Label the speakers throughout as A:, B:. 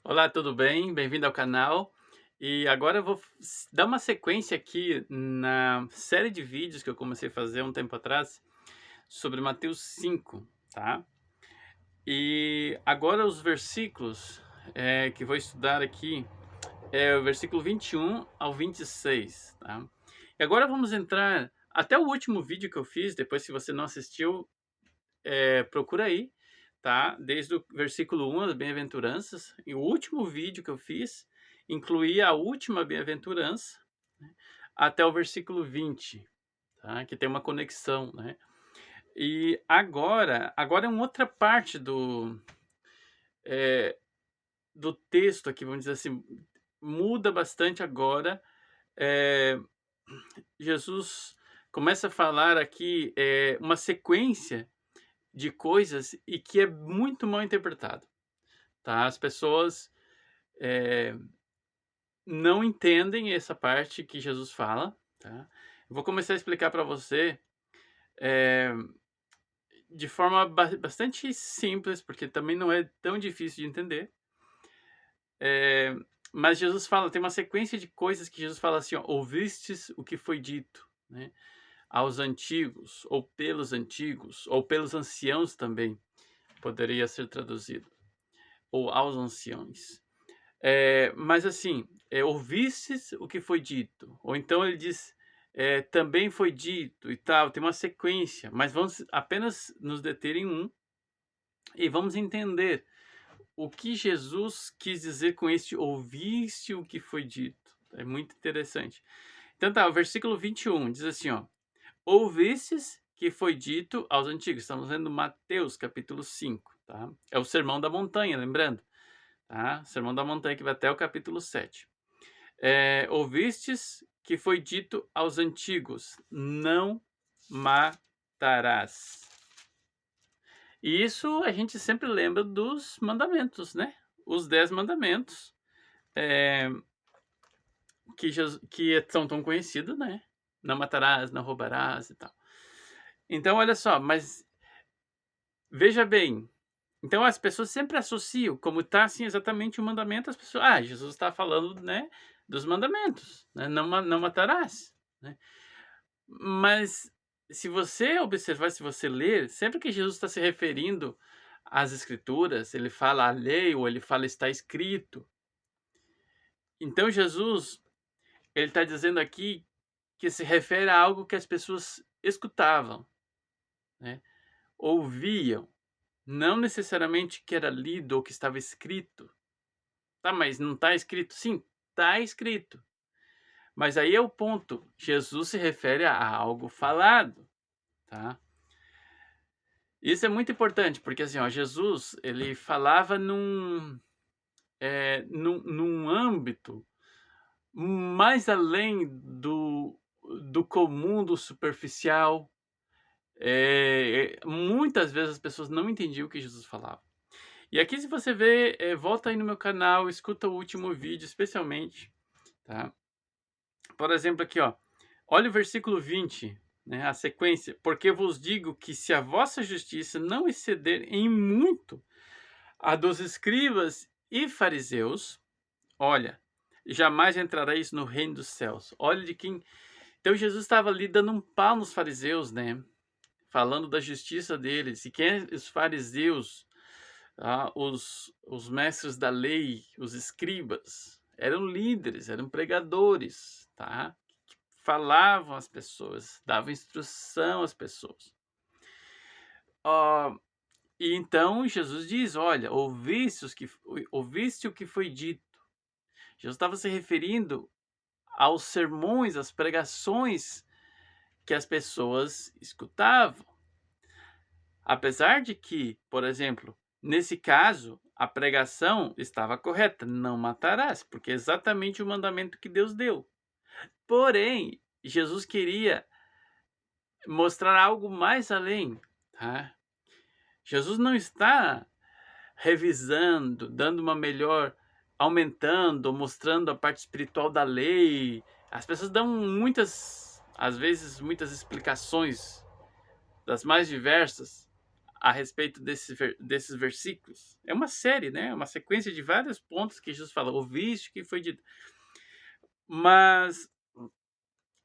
A: Olá, tudo bem? Bem-vindo ao canal. E agora eu vou dar uma sequência aqui na série de vídeos que eu comecei a fazer um tempo atrás sobre Mateus 5, tá? E agora os versículos que vou estudar aqui é o versículo 21 ao 26, tá? E agora vamos entrar até o último vídeo que eu fiz. Depois, se você não assistiu, procura aí, tá? Desde o versículo 1, as bem-aventuranças, e o último vídeo que eu fiz incluía a última bem-aventurança, né, até o versículo 20, tá? Que tem uma conexão, né? E agora é uma outra parte eh, do texto aqui, vamos dizer assim, muda bastante agora. eh, Jesus começa a falar aqui, uma sequência de coisas e que é muito mal interpretado, tá? As pessoas, eh, não entendem essa parte que Jesus fala, tá? Eu vou começar a explicar para você, eh, de forma bastante simples, porque também não é tão difícil de entender. Eh, mas Jesus fala, tem uma sequência de coisas que Jesus fala assim, ó: "Ouvistes o que foi dito, né, aos antigos", ou pelos anciãos também, poderia ser traduzido, ou aos anciões. Mas assim, ouvistes o que foi dito, ou então ele diz, também foi dito e tal, tem uma sequência, mas vamos apenas nos deter em um e vamos entender o que Jesus quis dizer com este ouviste o que foi dito. É muito interessante. Então tá, o versículo 21 diz assim, ó: ouvistes que foi dito aos antigos. Estamos lendo Mateus capítulo 5, tá? É o Sermão da Montanha, lembrando, tá? Sermão da Montanha que vai até o capítulo 7. Ouvistes que foi dito aos antigos: não matarás. E isso a gente sempre lembra dos mandamentos, né? Os 10 mandamentos, eh, que são tão conhecidos, né? Não matarás, não roubarás e tal. Então, olha só, mas veja bem, então as pessoas sempre associam, como está assim exatamente o mandamento, as pessoas, Jesus está falando, né, dos mandamentos, né, não matarás, né? Mas se você observar, se você ler, sempre que Jesus está se referindo às escrituras, ele fala a lei ou ele fala está escrito. Então Jesus, ele está dizendo aqui que se refere a algo que as pessoas escutavam, né, ouviam, não necessariamente que era lido ou que estava escrito. Tá, mas não está escrito? Sim, está escrito. Mas aí é o ponto, Jesus se refere a algo falado, tá? Isso é muito importante, porque assim, ó, Jesus, ele falava num âmbito mais além do comum, do superficial. Muitas vezes as pessoas não entendiam o que Jesus falava. E aqui, se você vê, volta aí no meu canal, escuta o último vídeo especialmente, tá? Por exemplo aqui, ó, olha o versículo 20, né, a sequência: "Porque vos digo que se a vossa justiça não exceder em muito a dos escribas e fariseus, olha, jamais entrareis no reino dos céus." Olha de quem. Então Jesus estava ali dando um pau nos fariseus, né, falando da justiça deles. E quem é os fariseus? Os mestres da lei, os escribas, eram líderes, eram pregadores, tá? Que falavam às pessoas, davam instrução às pessoas. Ó, e então Jesus diz: olha, ouviste o que foi dito. Jesus estava se referindo aos sermões, às pregações que as pessoas escutavam. Apesar de que, por exemplo, nesse caso, a pregação estava correta: não matarás, porque é exatamente o mandamento que Deus deu. Porém, Jesus queria mostrar algo mais além, tá? Jesus não está revisando, dando uma melhor, aumentando, mostrando a parte espiritual da lei. As pessoas dão às vezes, muitas explicações das mais diversas a respeito desses versículos. É uma série, né? Uma sequência de vários pontos que Jesus fala, ouviste o que foi dito. Mas,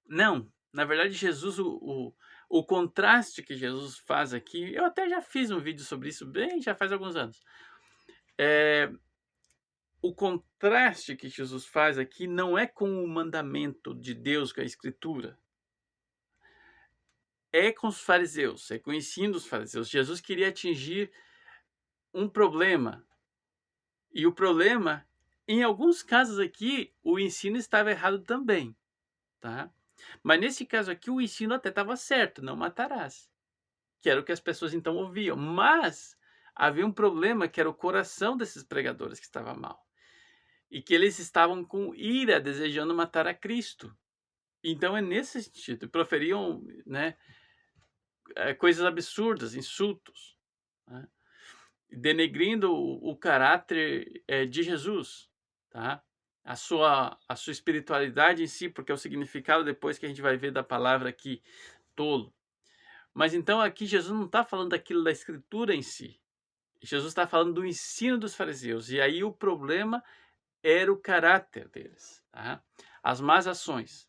A: não, na verdade, Jesus, o contraste que Jesus faz aqui, eu até já fiz um vídeo sobre isso, bem, já faz alguns anos. O contraste que Jesus faz aqui não é com o mandamento de Deus, com a Escritura. É com os fariseus, é com o ensino dos fariseus. Jesus queria atingir um problema. E o problema, em alguns casos aqui, o ensino estava errado também, tá? Mas nesse caso aqui, o ensino até estava certo, não matarás. Que era o que as pessoas então ouviam. Mas havia um problema que era o coração desses pregadores que estava mal. E que eles estavam com ira, desejando matar a Cristo. Então é nesse sentido, proferiam, né, coisas absurdas, insultos, né, denegrindo o caráter de Jesus, tá? A sua espiritualidade em si, porque é o significado depois que a gente vai ver da palavra aqui, tolo. Mas então aqui Jesus não está falando daquilo da escritura em si. Jesus está falando do ensino dos fariseus. E aí o problema era o caráter deles, tá? As más ações.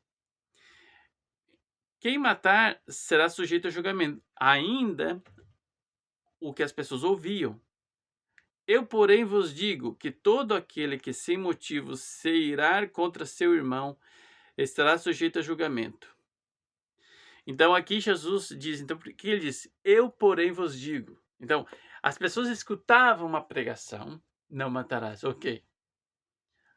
A: Quem matar será sujeito a julgamento. Ainda o que as pessoas ouviam. Eu, porém, vos digo que todo aquele que sem motivo se irar contra seu irmão estará sujeito a julgamento. Então aqui Jesus diz, então por que ele disse? Eu, porém, vos digo. Então, as pessoas escutavam uma pregação, não matarás, ok.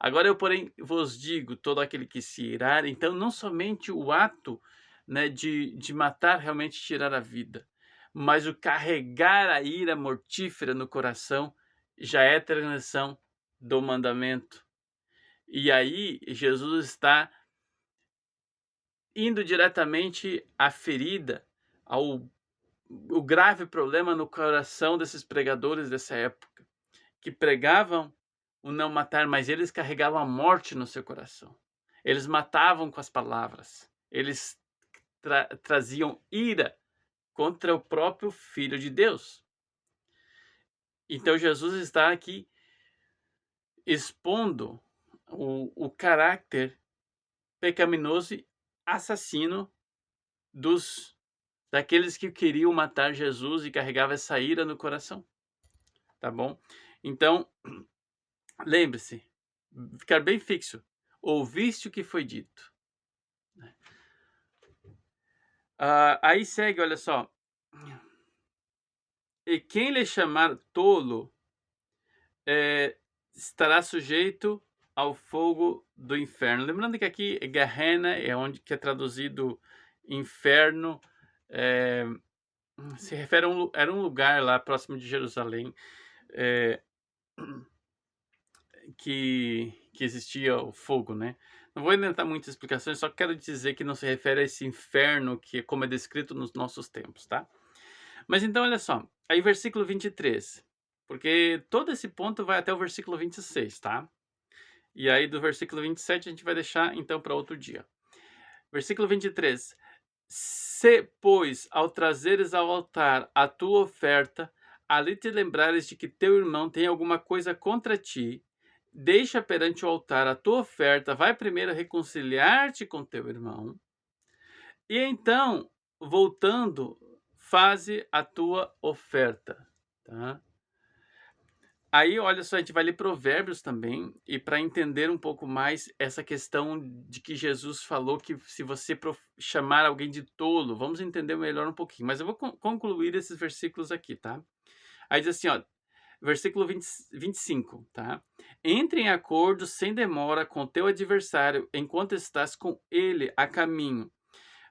A: Agora eu, porém, vos digo, todo aquele que se irar, então não somente o ato, né, de matar realmente tirar a vida, mas o carregar a ira mortífera no coração já é transgressão do mandamento. E aí Jesus está indo diretamente à ferida, ao o grave problema no coração desses pregadores dessa época, que pregavam o não matar, mas eles carregavam a morte no seu coração. Eles matavam com as palavras. Eles traziam ira contra o próprio Filho de Deus. Então Jesus está aqui expondo o caráter pecaminoso e assassino daqueles que queriam matar Jesus e carregavam essa ira no coração. Tá bom? Então, lembre-se, ficar bem fixo. Ouviste o que foi dito. Aí segue, olha só. E quem lhe chamar tolo estará sujeito ao fogo do inferno. Lembrando que aqui Gehenna é onde que é traduzido inferno. Se refere era um lugar lá próximo de Jerusalém que existia o fogo, né? Não vou inventar muitas explicações, só quero dizer que não se refere a esse inferno que como é descrito nos nossos tempos, tá? Mas então, olha só, aí versículo 23, porque todo esse ponto vai até o versículo 26, tá? E aí do versículo 27 a gente vai deixar então para outro dia. Versículo 23. Se, pois, ao trazeres ao altar a tua oferta, ali te lembrares de que teu irmão tem alguma coisa contra ti, deixa perante o altar a tua oferta, vai primeiro reconciliar-te com teu irmão, e então, voltando, faze a tua oferta, tá? Aí, olha só, a gente vai ler Provérbios também, e para entender um pouco mais essa questão de que Jesus falou que se você chamar alguém de tolo, vamos entender melhor um pouquinho, mas eu vou concluir esses versículos aqui, tá? Aí diz assim, ó, versículo 25, tá? Entre em acordo sem demora com teu adversário enquanto estás com ele a caminho,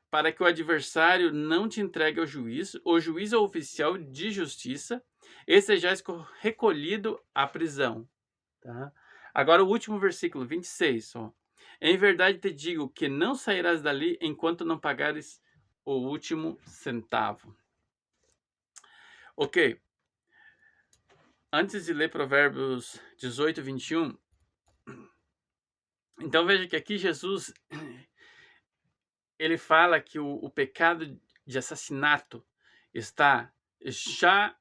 A: para que o adversário não te entregue ao juiz, o juiz é o oficial de justiça, e sejais recolhido à prisão. Tá? Agora o último versículo, 26. Ó. Em verdade te digo que não sairás dali enquanto não pagares o último centavo. Ok. Antes de ler Provérbios 18, 21, então veja que aqui Jesus ele fala que o pecado de assassinato está já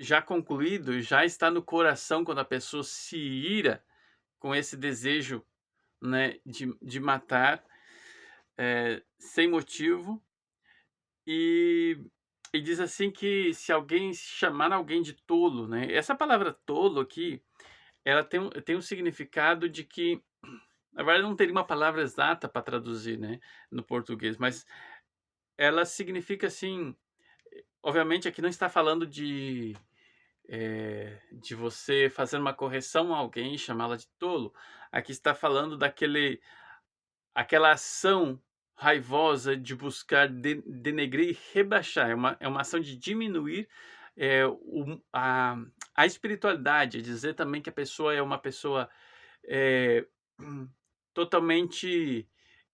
A: já concluído, já está no coração quando a pessoa se ira com esse desejo, né, de matar, sem motivo, e diz assim que se alguém chamar alguém de tolo, né, essa palavra tolo aqui, ela tem um significado de que, na verdade não teria uma palavra exata para traduzir, né, no português, mas ela significa assim, obviamente aqui não está falando de você fazer uma correção a alguém e chamá-la de tolo. Aqui está falando aquela ação raivosa de buscar denegrir e rebaixar. É uma ação de diminuir a espiritualidade, é dizer também que a pessoa é uma pessoa eh, totalmente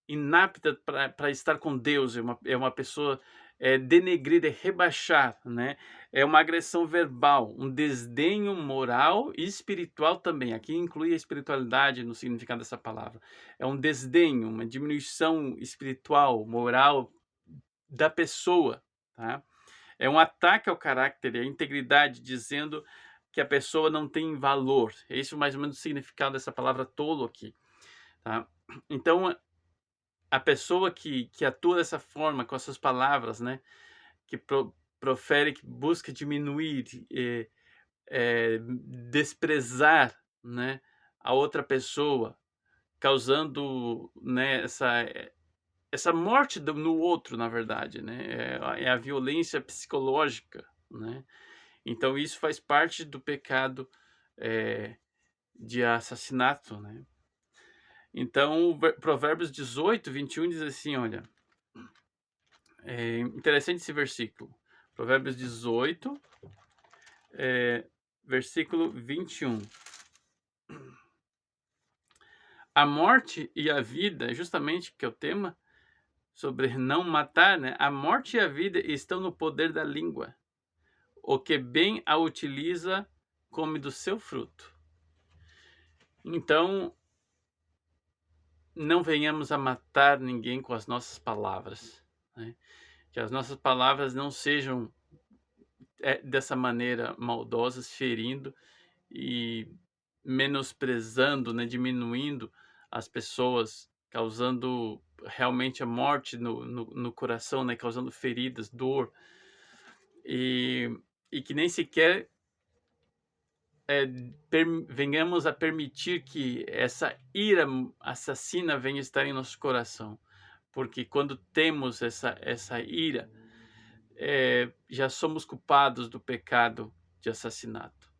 A: inapta para estar com Deus, é uma pessoa, denegrir, é rebaixar, né, é uma agressão verbal, um desdenho moral e espiritual também, aqui inclui a espiritualidade no significado dessa palavra. É um desdenho, uma diminuição espiritual, moral da pessoa, tá. É um ataque ao caráter e à integridade, dizendo que a pessoa não tem valor. É isso mais ou menos o significado dessa palavra tolo aqui, tá. Então a pessoa que atua dessa forma, com essas palavras, né, que profere, que busca diminuir, desprezar, né, a outra pessoa, causando, né, essa morte no outro, na verdade, né, é a violência psicológica, né. Então isso faz parte do pecado, eh, de assassinato, né. Então o Provérbios 18, 21 diz assim, olha. É interessante esse versículo. Provérbios 18, versículo 21. A morte e a vida, justamente que é o tema, sobre não matar, né? A morte e a vida estão no poder da língua. O que bem a utiliza, come do seu fruto. Então, não venhamos a matar ninguém com as nossas palavras, né? Que as nossas palavras não sejam dessa maneira maldosas, ferindo e menosprezando, né, diminuindo as pessoas, causando realmente a morte no coração, né, causando feridas, dor, e que nem sequer, venhamos a permitir que essa ira assassina venha estar em nosso coração, porque quando temos essa ira, já somos culpados do pecado de assassinato.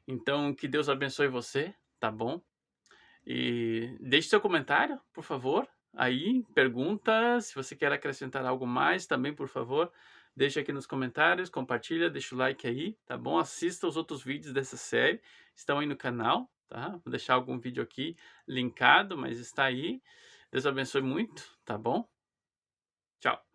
A: Então, que Deus abençoe você, tá bom? E deixe seu comentário, por favor. Aí, pergunta, se você quer acrescentar algo mais, também, por favor, deixa aqui nos comentários, compartilha, deixa o like aí, tá bom? Assista os outros vídeos dessa série, estão aí no canal, tá? Vou deixar algum vídeo aqui linkado, mas está aí. Deus abençoe muito, tá bom? Tchau.